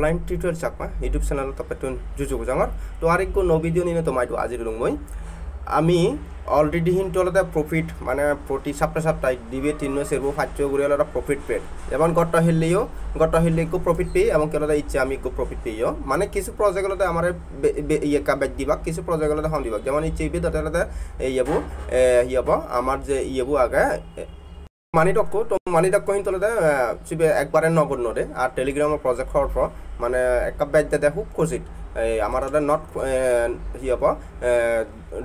online tutorial Chakma YouTube channel tapetun juju jangar to arikko no video ni to maitu ajir lung moi ami already hintolada profit mane proti sapta sapta dibe tinno servo faccio guriala profit paid jemon gotto hille ko profit pay এবং কেনটা ইচ্ছে আমি কো profit পেইও মানে কিছু project গুলোতে আমারে ইয়ে কাবাজ দিবা কিছু প্রজেক্ট গুলোতে হন দিবা যেমন ইচ্ছে ইবে দটালাতে ইয়েবু ইয়েবো আমার যে ইয়েবু আগে মানি ডক্কো তো মানি ডক্কো হিন্তলতে সিবে একবারে নগদ নদে আর টেলিগ্রাম প্রজেক্ট হওয়ার পর মানে একটা ব্যাচ দে খুব খুশিত আমার ওটা নট হিয়াবো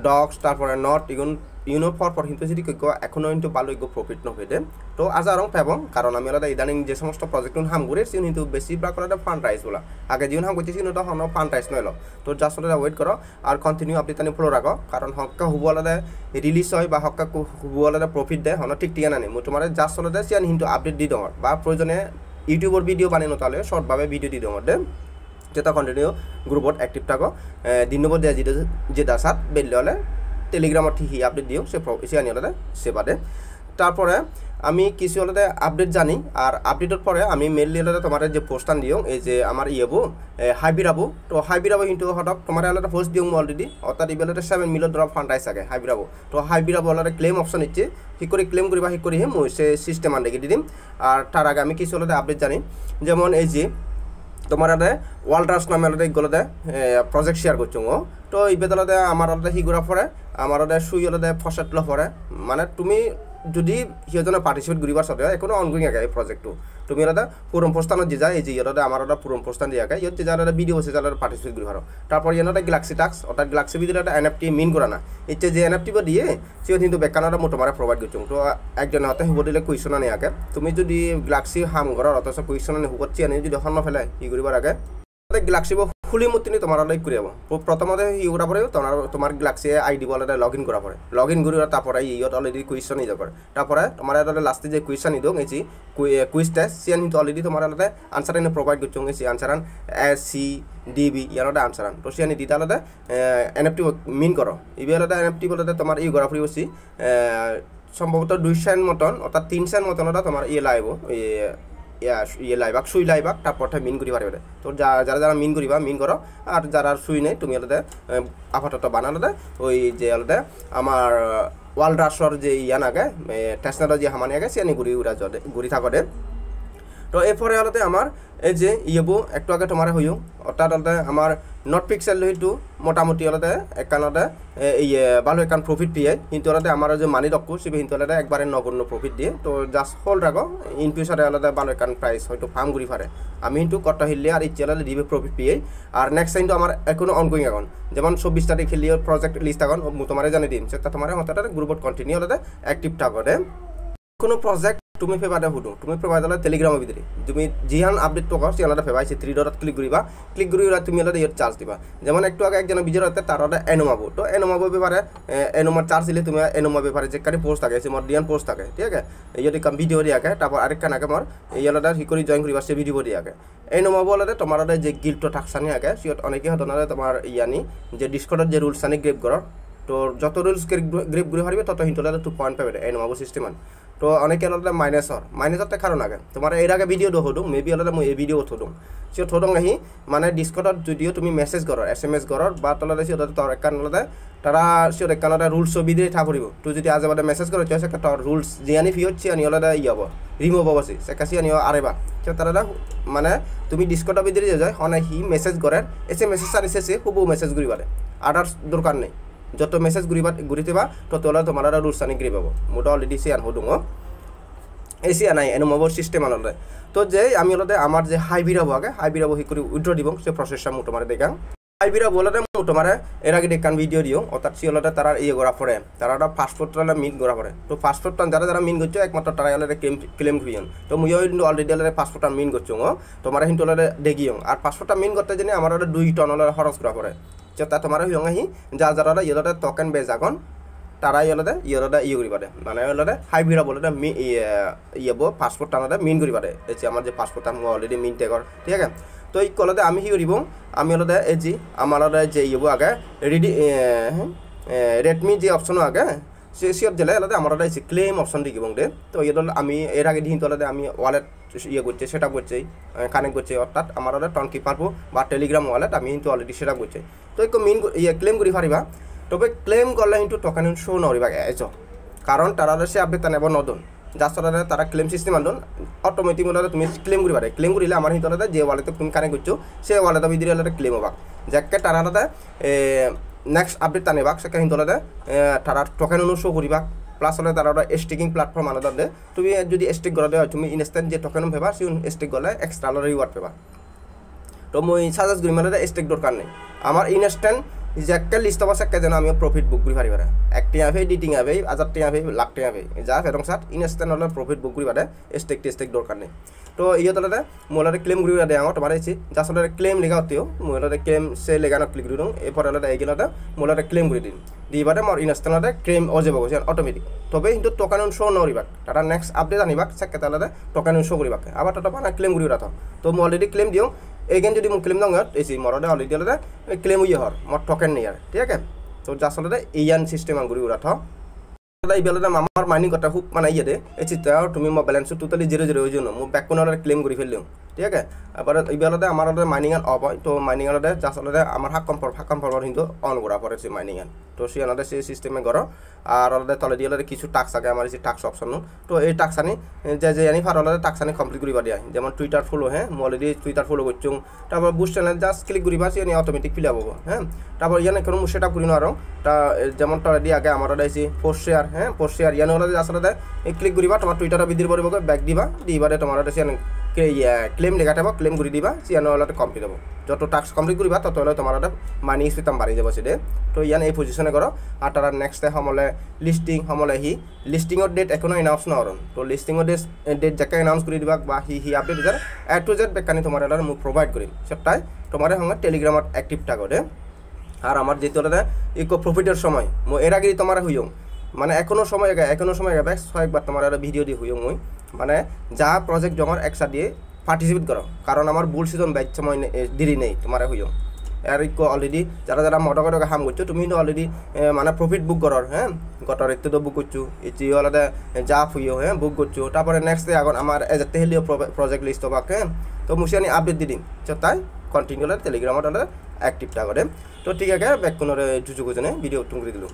ডগস তারপরে নট ইগুন ইউনো পর কিন্তু যদি কো এখনো কিন্তু ভালো ইগো প্রফিট ন হইতে তো আজারং পাবং কারণ আমি আলাদা ইদানিং যে সমস্ত প্রজেক্ট হাম করে সিন কিন্তু বেশি ব্রাকলাটা ফান্ড রাইজ বলা আগে জিন হাম করতেছি তো হন ফান্ড রাইজ নইলো তো জাস্ট ওয়েট করো আর কন্টিনিউ আপনি তানি ফলো রাখো কারণ হক্কা হুব আলাদা রিলিজ হয় বা হক্কা হুব আলাদা প্রফিট দেয় হন ঠিক ঠিকানা নেই তোমার জাস্ট আলাদা সিন কিন্তু আপডেট দি দর বা প্রয়োজনে ইউটিউবের ভিডিও বানানো তাহলে শর্ট ভাবে ভিডিও দি দর দে যেটা কন্টিনিউ গ্রুপত অ্যাক্টিভ থাকো দিনবর দেয়া যে দাসাত বেললে হলে টেলিগ্রামত ঠিকই আপডেট দিও সে আনি আলাদা সে বাদে তারপরে আমি কিছু আলাদা আপডেট জানি আর আপডেটের পরে আমি মেইনলি আলাদা তোমার যে পোস্টান দিও এই যে আমার ইয়েবো হাইবিরাবো তো হাইবিরাবো কিন্তু হঠাৎ তোমার আলাদা পোস্ট দিও অলরেডি অর্থাৎ ইবেলাতে 7 মিলিয়ন ডলার ফান্ড আইছে আগে হাইবিরাবো তো হাইবিরাবো আলাদা ক্লেম অপশন ইচ্ছে ঠিক করে ক্লেম করিবা ঠিক করি মই সে সিস্টেম আনকে দিম আর তার আগে আমি কিছু আলাদা আপডেট জানি যেমন এই যে তোমার আলাদা ওয়ালরাস নামে আলাদা এগুলোতে প্রজেক্ট শেয়ার করছো তো এই বেদলাতে আমার আলাদা হিগুরা পরে আমার আলাদা সুই আলাদা ফসাটলো পরে মানে তুমি যদি সিজনে পার্টিসিপেট করিবার সাথে এখনো অনগোয়িং আগে এই প্রজেক্টটো তুমি আলাদা পুরম প্রস্থানত যে যায় এই যে আলাদা আমার আলাদা পুরম প্রস্থান দিয়ে আগে যে যারা ভিডিও আছে যারা পার্টিসিপেট করি পারো তারপর ইয়ানোটা গ্যালাক্সি টাক্স অর্থাৎ গ্যালাক্সি ভিতরে একটা এনএফটি মিন করা না ইচ্ছে যে এনএফটি বা দিয়ে সে কিন্তু বেকানাটা মোটামারে প্রোভাইড করছো তো একজন হাতে হুব দিলে কুইশন আনে আগে তুমি যদি গ্যালাক্সি হাম করার অথচ কুইশন আনে হুবচ্ছি আনি যদি হন ফেলে ই করিবার আগে গ্যালাক্সি খুলি মতিনি তোমার লাইক করি প্রথমতে ইউরা পরে তোমার গ্যালাক্সি আইডি বলে লগ ইন করা পরে লগ ইন করি তারপরে ইয়ত অলরেডি কুইশন নিয়ে যাবে তারপরে তোমার লাস্টে যে কুইশন নিদো এই কুইজ টেস্ট সিয়ান কিন্তু অলরেডি তোমার আলাদা আনসার এনে প্রোভাইড করছো এই আনসার আন এস সি ডিবি ইয়ার আনসার আন তো সিয়ানি দিতে আলাদা এনএফটি মিন করো ইবি আলাদা এনএফটি বলতে তোমার ই করা ফুরি বসি সম্ভবত 2 সেন্ট মতন অর্থাৎ 3 সেন্ট মতন তোমার ইয়ে লাইব ইয়ে লাইবাক সুই লাইবাক তারপর মিন করি পারবে তো যারা যারা মিন করিবা মিন করো আর যারা সুই নেই তুমি আলাদা আপাতত বানালে ওই যে আলাদা আমার ওয়ালরাসর যে ইয়ান আগে টেকনোলজি হামানি আগে সিয়ানি ঘুরি থাকতে তো এরপরে আলাদা আমার এই যে ইয়েবো একটু আগে তোমার হইও অর্থাৎ আলাদা আমার নট পিক্সেল হইতো মোটামুটি আলাদা একানতে ইয়ে ভালো একান প্রফিট দিয়ে কিন্তু আলাদা আমার যে মানি রক্কু সে কিন্তু আলাদা একবারে নগণ্য প্রফিট দিয়ে তো জাস্ট হোল্ড রাখো ইন ফিউচারে আলাদা ভালো একান প্রাইস হয়তো ফার্ম ঘুরি পারে আমি কিন্তু কত হিললে আর ইচ্ছে আলাদা দিবে প্রফিট পেয়ে আর নেক্সট টাইম তো আমার এখনো অনগোয়িং এখন যেমন 24 তারিখ খেলিয়ে প্রজেক্ট লিস্ট এখন তোমার জানি দিন সেটা তোমার হঠাৎ গ্রুপত কন্টিনিউ আলাদা অ্যাক্টিভ থাকতে কোনো প্রজেক্ট তুমি ফেবারে হুডো তুমি প্রোভাইড হলে টেলিগ্রামের ভিতরে তুমি জিহান আপডেট তো সে আলাদা ফেবাইছে 3 ডট ক্লিক করিবা তুমি আলাদা ইয়ের চার্জ দিবা যেমন একটু আগে একজন বিজয় হতে তার আলাদা এনোমাবো তো এনোমাবো ব্যাপারে এনোমার চার্জ দিলে তুমি এনোমা ব্যাপারে যে কারি পোস্ট থাকে সে মডিয়ান পোস্ট থাকে ঠিক আছে এই যদি কম ভিডিও দিয়ে আগে তারপর আরেকখান আগে আমার এই আলাদা হিকরি জয়েন করিবা সে ভিডিও দিয়ে আগে এনোমাবো আলাদা তোমার আলাদা যে গিল্ডটো থাকসানি আগে সিয়ত অনেকে হতো না তোমার ইয়ানি যে ডিসকর্ডের যে রুলস আনি গ্রেপ করার তো যত রুলস গ্রেপ ঘুরে হারিবে তত হিন্টলে 2 পয়েন্ট পাবে এনোমাবো সিস্টেম তো অনেকে আলাদা মাইনাসর কারণ আগে তোমার এর আগে ভিডিও দোদো মেবি আলাদা মই এই ভিডিও থদুম সে থদং আহি মানে ডিসকর্ডত যদিও তুমি মেসেজ করো SMS করো বা তলাতে সে তোর একান আলাদা তারা সে একান আলাদা রুলস বিধি থাকরিব তুই যদি আজ আবার মেসেজ করো সে তোর রুলস জিয়ানি ফি হচ্ছে আনি আলাদা ই হবো রিমুভ হবো সে কাছে আনি আরেবা সে তারা মানে তুমি ডিসকর্ড বিধি যায় হনে হি মেসেজ করে SMS আনিছে সে খুব মেসেজ ঘুরি পারে আদার্স দরকার নেই যত মেসেজ ঘুরিতেবা তত তোমার রুলস আনি ঘুরি পাবো মোটা অলরেডি সে আনহো দো এসিয়া নাই এনোমাবোর সিস্টেম আলাদা তো যে আমি আলাদা আমার যে হাইবিরাবো আগে হাইবিরাবো হি করে উইথড্র দিব সে প্রসেসটা মোটামারে দেখাম হাইবিরাবো আলাদা মোটামারে এর আগে দেখান ভিডিও দিও অর্থাৎ সে আলাদা তারা ইয়ে করা পড়ে তারা পাসপোর্টটা মিন করা পড়ে তো পাসপোর্টটা যারা মিন করছো একমাত্র তারা আলাদা ক্লেম করিয়ন তো মুইও কিন্তু অলরেডি আলাদা পাসপোর্টটা মিন করছো তোমার কিন্তু আলাদা দেখিও আর পাসপোর্টটা মিন করতে জানি আমার আলাদা 2 টন আলাদা খরচ করা পড়ে তা তোমার হিয়ং আহি যারা ইয়েলাদা টোকেন বেজ আগন তারা ইয়েলাদা ইয়ে করি পারে মানে ইয়েলাদা হাইবিরা বলে ইয়েবো পাসপোর্ট আলাদা মিন করি পারে এই যে আমার যে পাসপোর্ট আমি অলরেডি মিন টেকর ঠিক আছে তো এই কলতে আমি কি করিব আমি আলাদা এই যে আমার আলাদা যে ইয়েবো আগে রেডমি যে অপশন আগে সিওর জেলে আলাদা আমার আছে ক্লেম অপশন দিকে বং দে তো এই দল আমি এর আগে দিন তলাতে আমি ওয়ালেট ইয়ে করছে সেটআপ করছি কানেক্ট করছি অর্থাৎ আমার টন কি পারবো বা টেলিগ্রাম ওয়ালেট আমি কিন্তু অলরেডি সেটআপ করছি তো এক মেইন ইয়ে ক্লেম করি পারিবা তবে ক্লেম করলে কিন্তু টোকেন শো নরিবা এজ কারণ তারা সে আপডেট নেব নতুন যার সাথে তারা ক্লেম সিস্টেম আনদন অটোমেটিক মধ্যে তুমি ক্লেম করি পারে ক্লেম করিলে আমার হিতলে যে ওয়ালেটে তুমি কানেক্ট করছো সে ওয়ালেটে ভিতরে হলে ক্লেম হবাক যাকে তারা আলাদা নেক্সট আপডেট টানিবাক সেখানে হিতলে তারা টোকেন শো করিবা প্লাস হলে তারা স্টেকিং প্ল্যাটফর্ম আলাদা দে তুমি যদি স্টেক করে দেওয়া তুমি ইনস্ট্যান্ট যে টোকেন পেবা সেই স্টেক করলে এক্সট্রা রিওয়ার্ড পেবা তো মই সাজেস্ট করি মানে স্টেক দরকার নেই আমার ইনস্ট্যান্ট যাকে লিস্ট অফ আছে যেন আমি প্রফিট বুক করি পারিবা এক টিয়া ভাই দুই টিয়া ভাই 1000 টিয়া ভাই লাখ টিয়া ভাই যা ফেরং সাত ইনস্ট্যান্ট হলে প্রফিট বুক করি পারে স্টেক দরকার নেই তো ইয়ে তলাতে মোলারে ক্লেম করি দেয় আমার তোমার এসে যা আসলে ক্লেম লেখা হতেও মোলারে ক্লেম সে লেখানো ক্লিক করি দিও এরপরে হলে এইগুলোতে মোলারে ক্লেম করে দিন দিবারে মোর ইনস্ট্যান্টে ক্লেম অজেব গেছে অটোমেটিক তবে কিন্তু টোকেন শো নরিবাক তারা নেক্সট আপডেট আনিবাক সেকে তাহলে টোকেন শো করিবাক আবার তাটা পানা ক্লেম করি রাখো তো মই অলরেডি ক্লেম দিও এগেন যদি মোক ক্লেম দঙ্গত এসি মরদে অলরেডি হলে ক্লেম উইয়ে হর মোর টোকেন নেই আর ঠিক আছে তো যা আসলে ইয়ান সিস্টেম আঙ্গুরি রাখো এই বেলাতে আমার মাইনিং কথা খুব মানে ইয়ে দে এই চিত্র তুমি মো ব্যালেন্স টোটালি 0 হয়ে জন্য মো ব্যাক কোনারে ক্লেম করে ফেললাম ঠিক আছে আবার এই বেলাতে আমার মাইনিং অফ হয় তো মাইনিং আলাদা যা আসলে আমার হাক কনফার্ম কিন্তু অন করা পড়ে সেই মাইনিং তো সেই আলাদা সেই সিস্টেমে করো আর আলাদা তলে দিয়ে আলাদা কিছু টাস্ক থাকে আমার এই টাস্ক অপশন তো এই টাস্ক আনি যে আনি ফার আলাদা টাস্ক আনি কমপ্লিট করিবা দিয়া যেমন টুইটার ফলো হ্যাঁ মো অলরেডি টুইটার ফলো করছুম তারপর বুস্ট চ্যানেল জাস্ট ক্লিক করিবা সেই অটোমেটিক ফিল হবো হ্যাঁ তারপর ইয়ানে কোনো সেটআপ করি না আর তা যেমন অলরেডি আগে আমার আইছি পোস্ট শেয়ার হ্যাঁ পোস্ট শেয়ার ইয়ানে হলে আসলে ক্লিক করিবা তোমার টুইটারে বিদির পরিব ব্যাক দিবারে তোমার ক্লেম লেখা থাকব ক্লেম করে দিবা সিয়ানো হলে কমপ্লিট হব যত টাস্ক কমপ্লিট করিবা তত হলে তোমার মানি স্পিতাম বাড়ি যাব সেটা তো ইয়ান এই পজিশনে করো আর তারা নেক্সট সমলে লিস্টিং সমলে লিস্টিংর ডেট এখনো এনাউন্স নরন তো লিস্টিংর ডেট যাকে এনাউন্স করে দিবা বা হি আপডেট দিবার এ টু জেড বেকানি তোমার মুখ প্রোভাইড করিম সেটাই তোমার সঙ্গে টেলিগ্রামত অ্যাক্টিভ থাকো আর আমার যেহেতু ইকো প্রফিটের সময় মই এর আগে তোমার হইও মানে এখনো সময় বেশ কয়েকবার তোমার ভিডিও দিয়ে হইও মই মানে যা প্রজেক্ট জমার একসাথে দিয়ে পার্টিসিপেট করো কারণ আমার বুল সিজন ব্যাচ সময় দেরি নেই তোমার হইও আর অলরেডি যারা মোটামুটি কাম করছো তুমি কিন্তু অলরেডি মানে প্রফিট বুক করার হ্যাঁ গতর একটু তো বুক করছো এটি আলাদা যা হইও হ্যাঁ বুক করছো তারপরে নেক্সট এখন আমার এজাতে হেলিও প্রজেক্ট লিস্ট হবাক হ্যাঁ তো মুসিয়ানি আপডেট দি দিন তাই কন্টিনিউ টেলিগ্রামত অ্যাক্টিভ থাকবে তো ঠিক আছে ব্যাক কোনো জুজু গোজনে ভিডিও তুম করে দিল